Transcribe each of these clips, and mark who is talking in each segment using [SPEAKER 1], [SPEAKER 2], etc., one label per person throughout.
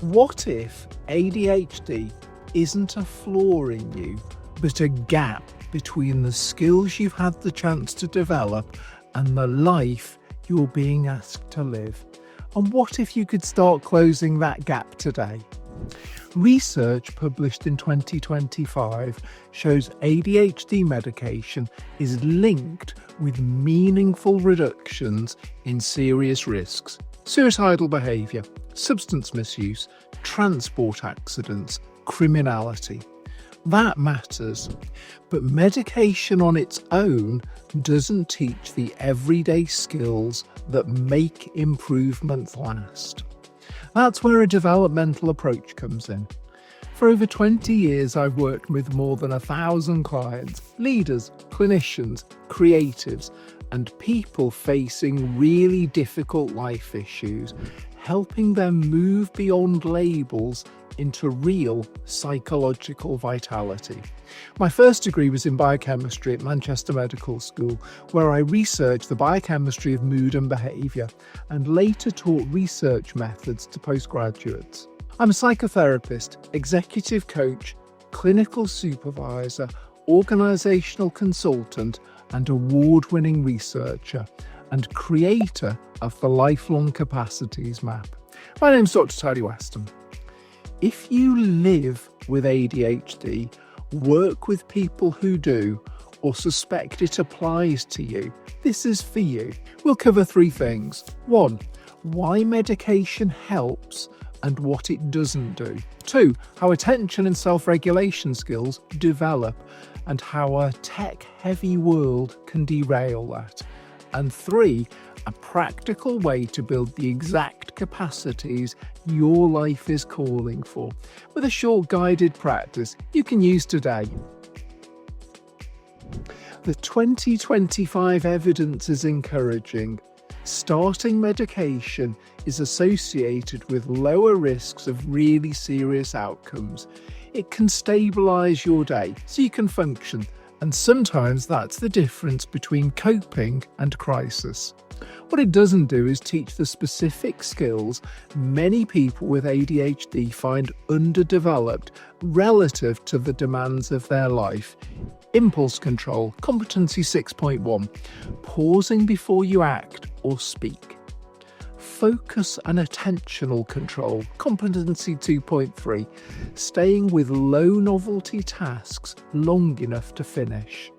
[SPEAKER 1] What if ADHD isn't a flaw in you, but a gap between the skills you've had the chance to develop and the life you're being asked to live? And what if you could start closing that gap today? Research published in 2025 shows ADHD medication is linked with meaningful reductions in serious risks: suicidal behaviour, substance misuse, transport accidents, criminality. That matters, but medication on its own doesn't teach the everyday skills that make improvement last. That's where a developmental approach comes in. For over 20 years, I've worked with more than 1,000 clients, leaders, clinicians, creatives, and people facing really difficult life issues, helping them move beyond labels into real psychological vitality. My first degree was in biochemistry at Manchester Medical School, where I researched the biochemistry of mood and behaviour, and later taught research methods to postgraduates. I'm a psychotherapist, executive coach, clinical supervisor, organisational consultant, and award-winning researcher, and creator of the Lifelong Capacities Map. My name's Dr. Tony Weston. If you live with ADHD, work with people who do, or suspect it applies to you, this is for you. We'll cover 3 things. 1, why medication helps and what it doesn't do. 2, how attention and self-regulation skills develop and how a tech-heavy world can derail that. And 3, a practical way to build the exact capacities your life is calling for, with a short guided practice you can use today. The 2025 evidence is encouraging. Starting medication is associated with lower risks of really serious outcomes. It can stabilise your day so you can function, and sometimes that's the difference between coping and crisis. What it doesn't do is teach the specific skills many people with ADHD find underdeveloped relative to the demands of their life. Impulse control, competency 6.1, pausing before you act or speak. Focus and attentional control, competency 2.3, staying with low novelty tasks long enough to finish.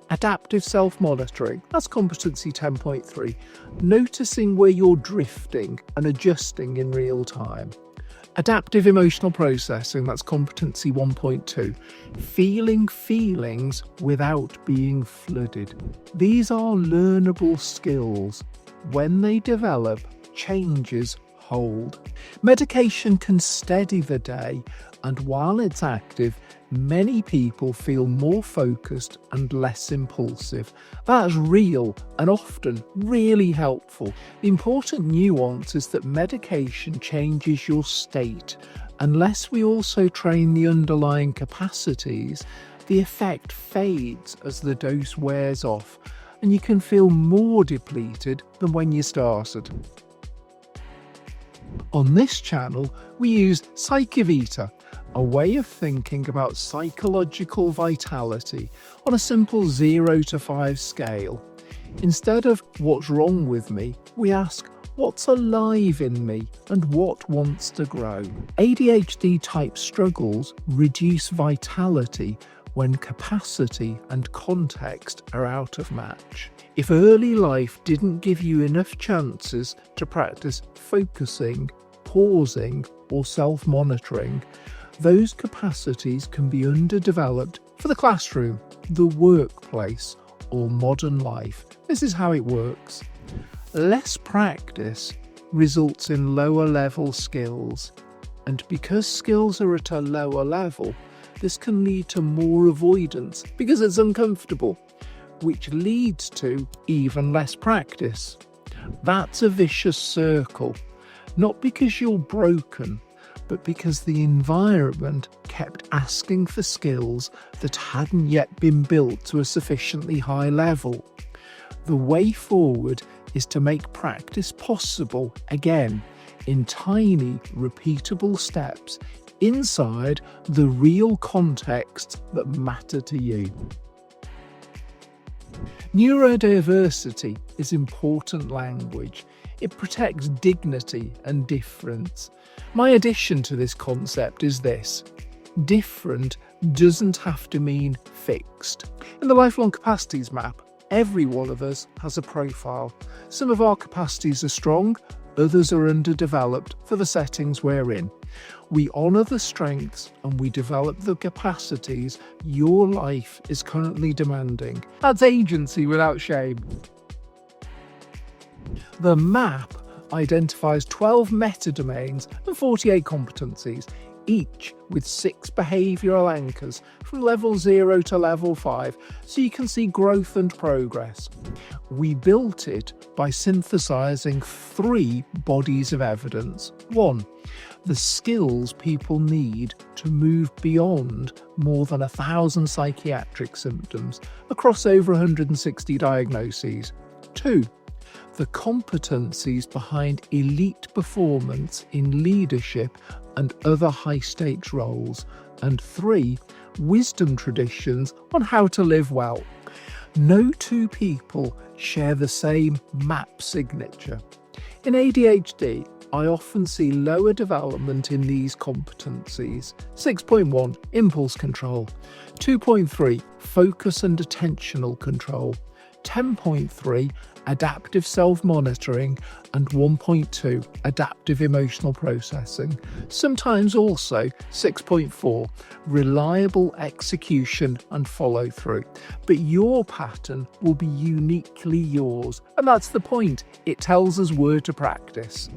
[SPEAKER 1] Adaptive self-monitoring, that's competency 10.3, noticing where you're drifting and adjusting in real time. Adaptive emotional processing, that's competency 1.2, feeling feelings without being flooded. These are learnable skills. When they develop, changes hold. Medication can steady the day, and while it's active, many people feel more focused and less impulsive. That's real and often really helpful. The important nuance is that medication changes your state. Unless we also train the underlying capacities, the effect fades as the dose wears off, and you can feel more depleted than when you started. On this channel, we use PsycheVita, a way of thinking about psychological vitality on a simple 0 to 5 scale. Instead of what's wrong with me, we ask what's alive in me and what wants to grow. ADHD-type struggles reduce vitality when capacity and context are out of match. If early life didn't give you enough chances to practice focusing, pausing, or self-monitoring, those capacities can be underdeveloped for the classroom, the workplace, or modern life. This is how it works. Less practice results in lower level skills, and because skills are at a lower level, this can lead to more avoidance because it's uncomfortable, which leads to even less practice. That's a vicious circle, not because you're broken, but because the environment kept asking for skills that hadn't yet been built to a sufficiently high level. The way forward is to make practice possible again, in tiny, repeatable steps inside the real contexts that matter to you. Neurodiversity is important language. It protects dignity and difference. My addition to this concept is this: different doesn't have to mean fixed. In the Lifelong Capacities Map, every one of us has a profile. Some of our capacities are strong, others are underdeveloped for the settings we're in. We honour the strengths and we develop the capacities your life is currently demanding. That's agency without shame. The map identifies 12 metadomains and 48 competencies, each with 6 behavioural anchors from level 0 to level 5, so you can see growth and progress. We built it by synthesising 3 bodies of evidence. 1. The skills people need to move beyond more than 1,000 psychiatric symptoms across over 160 diagnoses. 2. The competencies behind elite performance in leadership and other high-stakes roles. And 3. Wisdom traditions on how to live well. No two people share the same map signature. In ADHD, I often see lower development in these competencies. 6.1 Impulse control, 2.3 Focus and attentional control, 10.3 Adaptive self-monitoring, and 1.2 Adaptive emotional processing. Sometimes also 6.4 Reliable execution and follow-through. But your pattern will be uniquely yours, and that's the point. It tells us where to practice.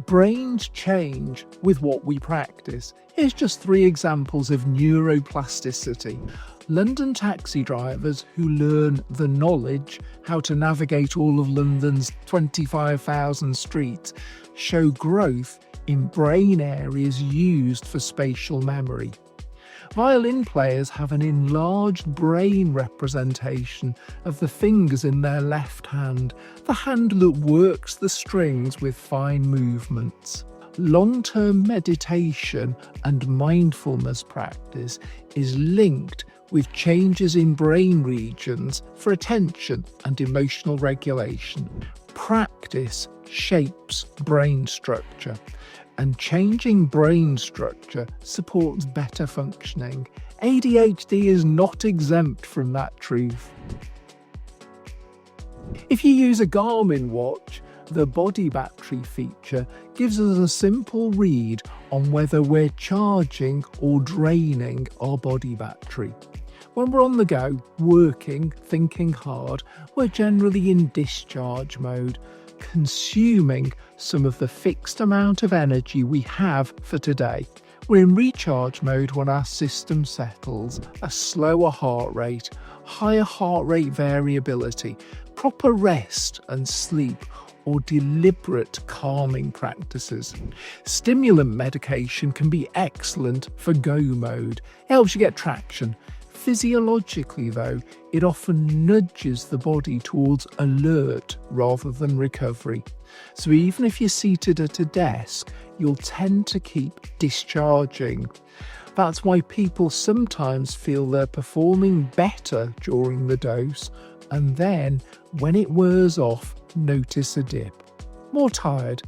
[SPEAKER 1] Brains change with what we practice. Here's just 3 examples of neuroplasticity. London taxi drivers who learn the knowledge how to navigate all of London's 25,000 streets show growth in brain areas used for spatial memory. Violin players have an enlarged brain representation of the fingers in their left hand, the hand that works the strings with fine movements. Long-term meditation and mindfulness practice is linked with changes in brain regions for attention and emotional regulation. Practice shapes brain structure, and changing brain structure supports better functioning. ADHD is not exempt from that truth. If you use a Garmin watch, the body battery feature gives us a simple read on whether we're charging or draining our body battery. When we're on the go, working, thinking hard, we're generally in discharge mode, consuming some of the fixed amount of energy we have for today. We're in recharge mode when our system settles, a slower heart rate, higher heart rate variability, proper rest and sleep, or deliberate calming practices. Stimulant medication can be excellent for go mode. It helps you get traction. Physiologically, though, it often nudges the body towards alert rather than recovery. So even if you're seated at a desk, you'll tend to keep discharging. That's why people sometimes feel they're performing better during the dose, and then, when it wears off, notice a dip. More tired,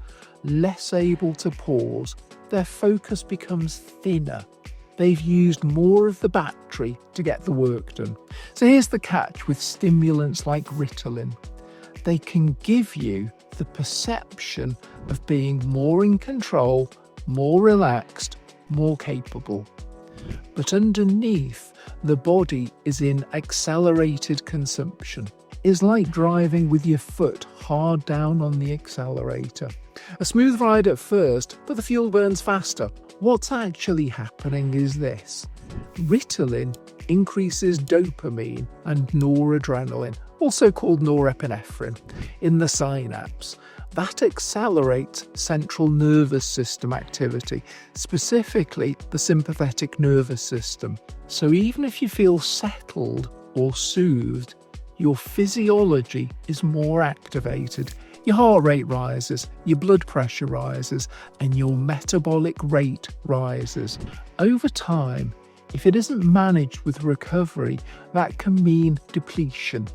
[SPEAKER 1] less able to pause, their focus becomes thinner. They've used more of the battery to get the work done. So here's the catch with stimulants like Ritalin. They can give you the perception of being more in control, more relaxed, more capable. But underneath, the body is in accelerated consumption. It's like driving with your foot hard down on the accelerator. A smooth ride at first, but the fuel burns faster. What's actually happening is this. Ritalin increases dopamine and noradrenaline, also called norepinephrine, in the synapse. That accelerates central nervous system activity, specifically the sympathetic nervous system. So even if you feel settled or soothed, your physiology is more activated. Your heart rate rises, your blood pressure rises, and your metabolic rate rises. Over time, if it isn't managed with recovery, that can mean depletion,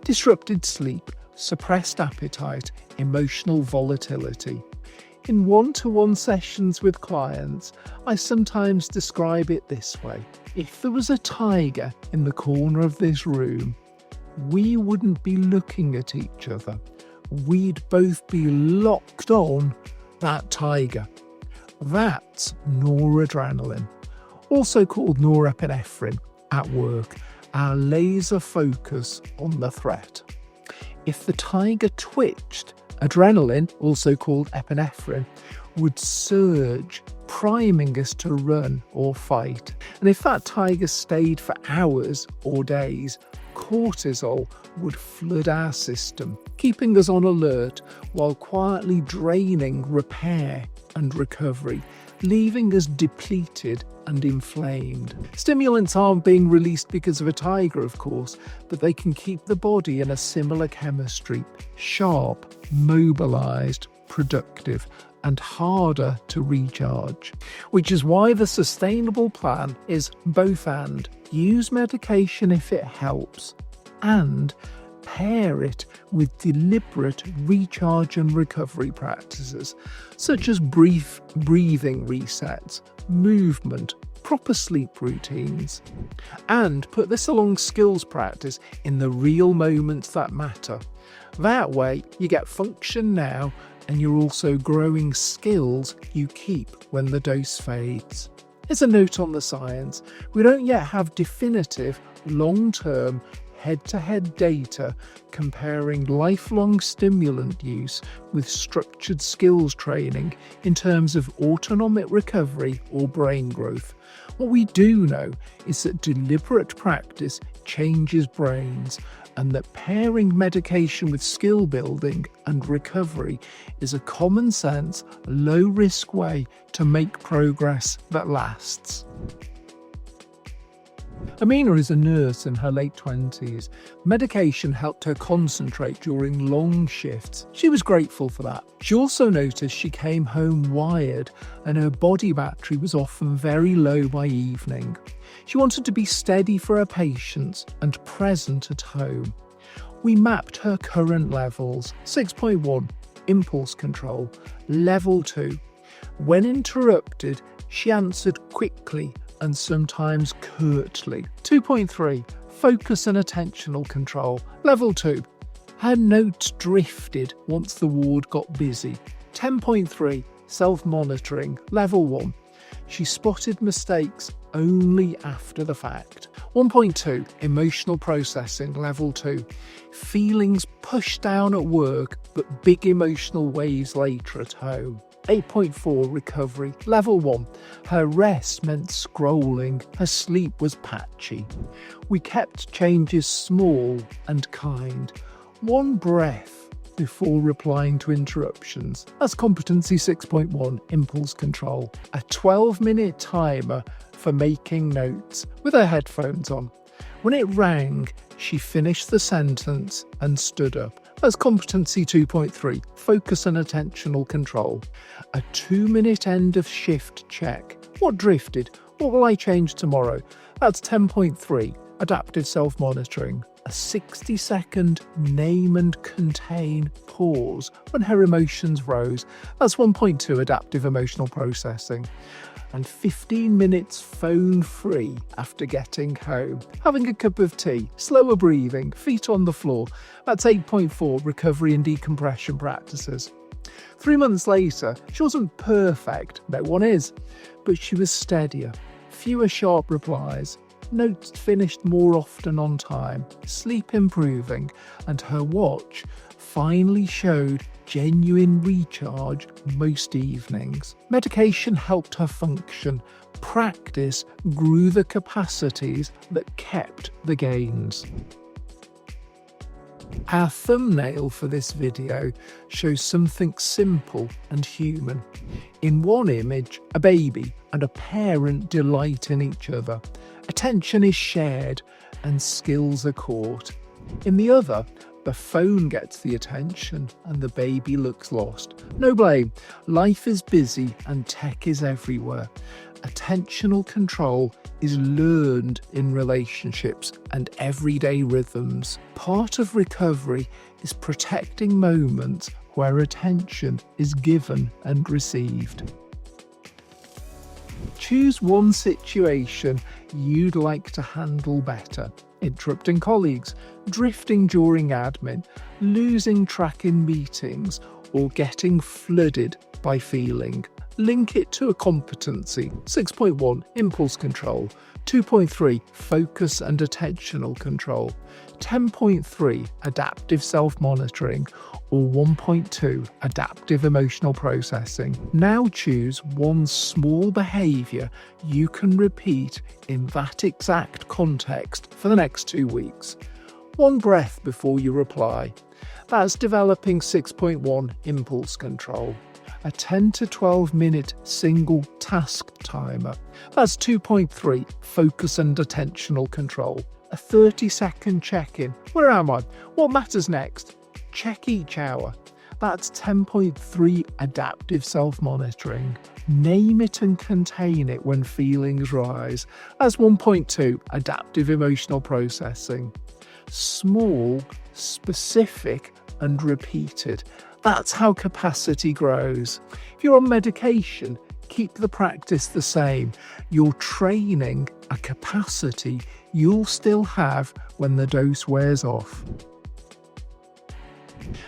[SPEAKER 1] disrupted sleep, suppressed appetite, emotional volatility. In one-to-one sessions with clients, I sometimes describe it this way. If there was a tiger in the corner of this room, we wouldn't be looking at each other. We'd both be locked on that tiger. That's noradrenaline, also called norepinephrine at work, our laser focus on the threat. If the tiger twitched, adrenaline, also called epinephrine, would surge, priming us to run or fight. And if that tiger stayed for hours or days, cortisol would flood our system, keeping us on alert while quietly draining repair and recovery, leaving us depleted and inflamed. Stimulants aren't being released because of a tiger, of course, but they can keep the body in a similar chemistry, sharp, mobilised, productive, and harder to recharge. Which is why the sustainable plan is both and. Use medication if it helps, and pair it with deliberate recharge and recovery practices, such as brief breathing resets, movement, proper sleep routines, and put this along skills practice in the real moments that matter. That way, you get function now, and you're also growing skills you keep when the dose fades. Here's a note on the science. We don't yet have definitive, long-term, head-to-head data comparing lifelong stimulant use with structured skills training in terms of autonomic recovery or brain growth. What we do know is that deliberate practice changes brains, and that pairing medication with skill building and recovery is a common sense, low-risk way to make progress that lasts. Amina is a nurse in her late 20s. Medication helped her concentrate during long shifts. She was grateful for that. She also noticed she came home wired and her body battery was often very low by evening. She wanted to be steady for her patients and present at home. We mapped her current levels: 6.1, impulse control, level 2. When interrupted, she answered quickly and sometimes curtly. 2.3, focus and attentional control, level 2. Her notes drifted once the ward got busy. 10.3, self-monitoring, level 1. She spotted mistakes only after the fact. 1.2, emotional processing, level 2. Feelings pushed down at work, but big emotional waves later at home. 8.4, recovery, level 1. Her rest meant scrolling, her sleep was patchy. We kept changes small and kind. One breath before replying to interruptions. That's competency 6.1, impulse control. A 12-minute timer for making notes with her headphones on. When it rang, she finished the sentence and stood up. That's competency 2.3, focus and attentional control. A 2-minute end of shift check. What drifted? What will I change tomorrow? That's 10.3, adaptive self-monitoring. A 60-second name and contain pause when her emotions rose. That's 1.2, adaptive emotional processing. And 15 minutes phone-free after getting home. Having a cup of tea, slower breathing, feet on the floor. That's 8.4, recovery and decompression practices. 3 months later, she wasn't perfect, no one is, but she was steadier, fewer sharp replies, notes finished more often on time, sleep improving, and her watch finally showed genuine recharge most evenings. Medication helped her function. Practice grew the capacities that kept the gains. Our thumbnail for this video shows something simple and human. In one image, a baby and a parent delight in each other. Attention is shared and skills are caught. In the other, The phone gets the attention and the baby looks lost. No blame. Life is busy and tech is everywhere. Attentional control is learned in relationships and everyday rhythms. Part of recovery is protecting moments where attention is given and received. Choose one situation you'd like to handle better. Interrupting colleagues, drifting during admin, losing track in meetings, or getting flooded by feeling. Link it to a competency. 6.1 Impulse control, 2.3 Focus and attentional control, 10.3 Adaptive self-monitoring, or 1.2 Adaptive emotional processing. Now choose one small behaviour you can repeat in that exact context for the next 2 weeks. One breath before you reply. That's developing 6.1 Impulse control. A 10 to 12 minute single task timer. That's 2.3 Focus and attentional control. A 30-second check-in. Where am I? What matters next? Check each hour. That's 10.3 Adaptive self-monitoring. Name it and contain it when feelings rise. That's 1.2 Adaptive emotional processing. Small, specific and repeated. That's how capacity grows. If you're on medication, keep the practice the same. You're training a capacity you'll still have when the dose wears off.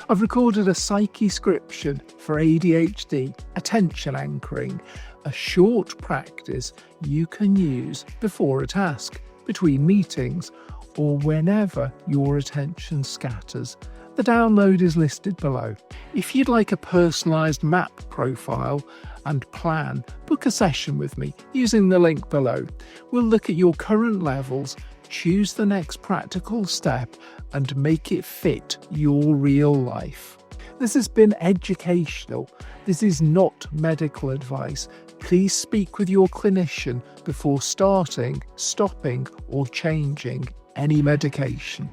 [SPEAKER 1] I've recorded a PsycheScription for ADHD, attention anchoring, a short practice you can use before a task, between meetings, or whenever your attention scatters. The download is listed below. If you'd like a personalised map profile and plan, book a session with me using the link below. We'll look at your current levels, choose the next practical step and make it fit your real life. This has been educational. This is not medical advice. Please speak with your clinician before starting, stopping or changing any medication.